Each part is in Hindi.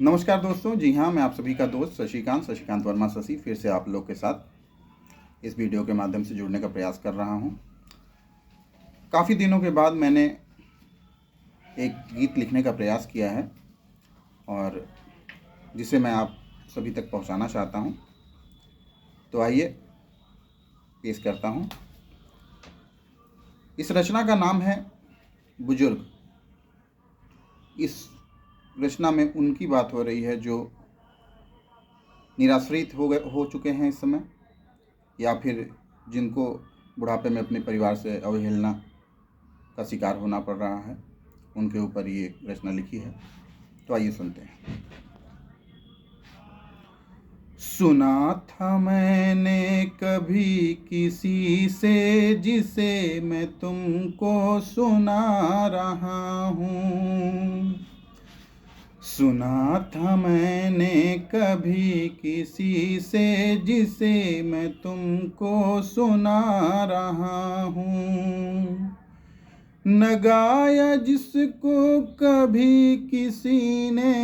नमस्कार दोस्तों। जी हाँ, मैं आप सभी का दोस्त शशिकांत वर्मा शशि फिर से आप लोग के साथ इस वीडियो के माध्यम से जुड़ने का प्रयास कर रहा हूँ। काफ़ी दिनों के बाद मैंने एक गीत लिखने का प्रयास किया है और जिसे मैं आप सभी तक पहुँचाना चाहता हूँ। तो आइए पेश करता हूँ। इस रचना का नाम है बुजुर्ग। इस रचना में उनकी बात हो रही है जो निराश्रित हो चुके हैं इस समय, या फिर जिनको बुढ़ापे में अपने परिवार से अवहेलना का शिकार होना पड़ रहा है। उनके ऊपर ये रचना लिखी है। तो आइए सुनते हैं। सुना था मैंने कभी किसी से जिसे मैं तुमको सुना रहा हूँ। सुना था मैंने कभी किसी से जिसे मैं तुमको सुना रहा हूँ। न गाया जिसको कभी किसी ने,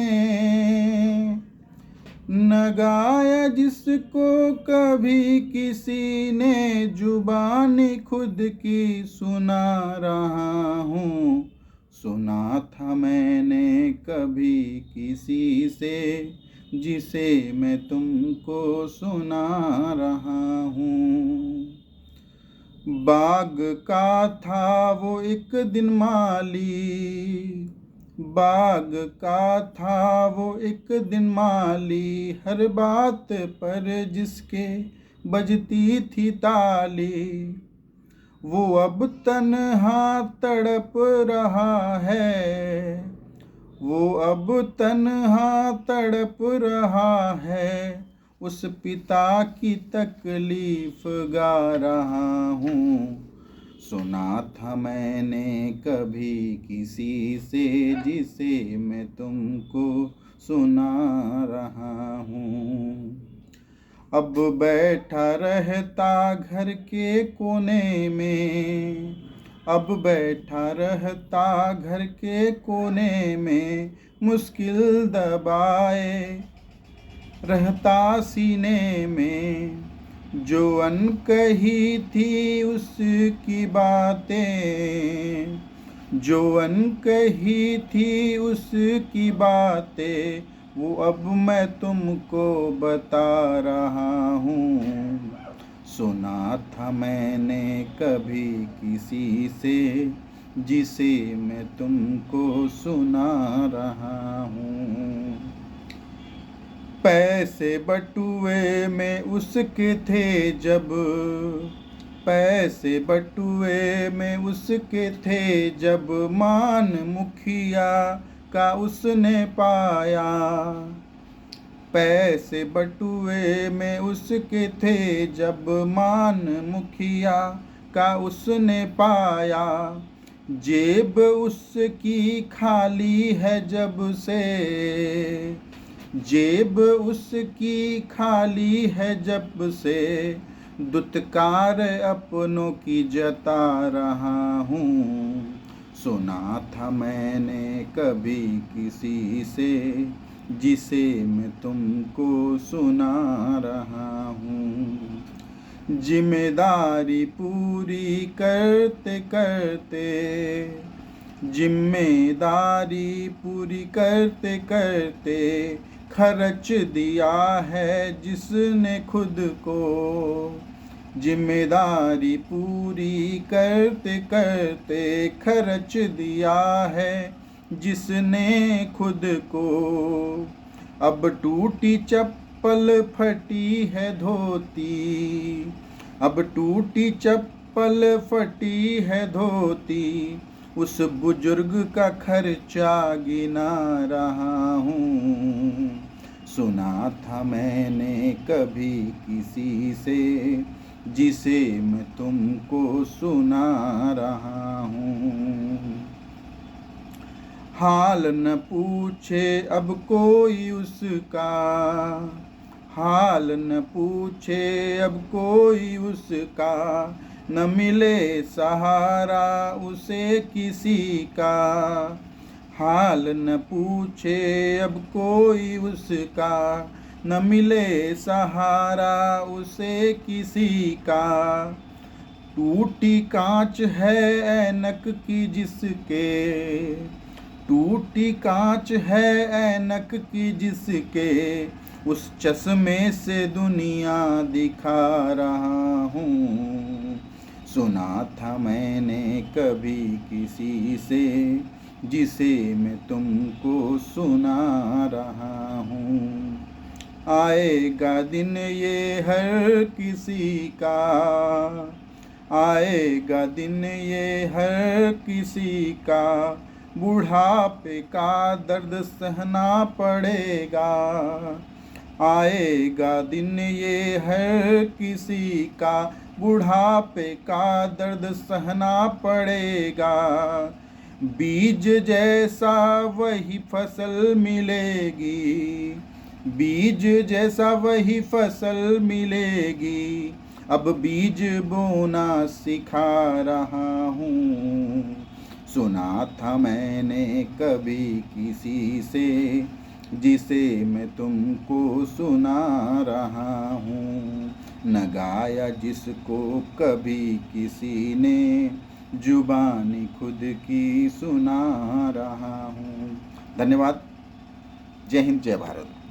न गाया जिसको कभी किसी ने, जुबानी खुद की सुना रहा हूँ। सुना था मैंने कभी किसी से जिसे मैं तुमको सुना रहा हूँ। बाग का था वो एक दिन माली, बाग का था वो एक दिन माली, हर बात पर जिसके बजती थी ताली। वो अब तन्हा तड़प रहा है, वो अब तन्हा तड़प रहा है, उस पिता की तकलीफ गा रहा हूँ। सुना था मैंने कभी किसी से जिसे मैं तुमको सुना रहा हूँ। अब बैठा रहता घर के कोने में, अब बैठा रहता घर के कोने में, मुश्किल दबाए रहता सीने में। जो अनकही थी उसकी बातें, जो अनकही थी उसकी बातें, वो अब मैं तुमको बता रहा हूँ। सुना था मैंने कभी किसी से जिसे मैं तुमको सुना रहा हूँ। पैसे बटुए में उसके थे जब, पैसे बटुए में उसके थे जब, मान मुखिया का उसने पाया। पैसे बटुए में उसके थे जब, मान मुखिया का उसने पाया। जेब उसकी खाली है जब से, जेब उसकी खाली है जब से, दुत्कार अपनों की जता रहा हूँ। सुना था मैंने कभी किसी से जिसे मैं तुमको सुना रहा हूँ। जिम्मेदारी पूरी करते करते, जिम्मेदारी पूरी करते करते, खर्च दिया है जिसने खुद को। जिम्मेदारी पूरी करते करते, खर्च दिया है जिसने खुद को। अब टूटी चप्पल फटी है धोती, अब टूटी चप्पल फटी है धोती, उस बुजुर्ग का खर्चा गिना रहा हूँ। सुना था मैंने कभी किसी से जिसे मैं तुमको सुना रहा हूँ। हाल न पूछे अब कोई उसका, हाल न पूछे अब कोई उसका, न मिले सहारा उसे किसी का। हाल न पूछे अब कोई उसका, न मिले सहारा उसे किसी का। टूटी कांच है ऐनक की जिसके, टूटी कांच है ऐनक की जिसके, उस चश्मे से दुनिया दिखा रहा हूँ। सुना था मैंने कभी किसी से, जिसे मैं तुमको सुना रहा हूँ। आएगा दिन ये हर किसी का, आएगा दिन ये हर किसी का, बुढ़ापे का दर्द सहना पड़ेगा। आएगा दिन ये हर किसी का, बुढ़ापे का दर्द सहना पड़ेगा। बीज जैसा वही फसल मिलेगी, बीज जैसा वही फसल मिलेगी। अब बीज बोना सिखा रहा हूँ। सुना था मैंने कभी किसी से, जिसे मैं तुमको सुना रहा हूँ। न गाया जिसको कभी किसी ने, जुबानी खुद की सुना रहा हूँ। धन्यवाद। जय हिंद, जय भारत।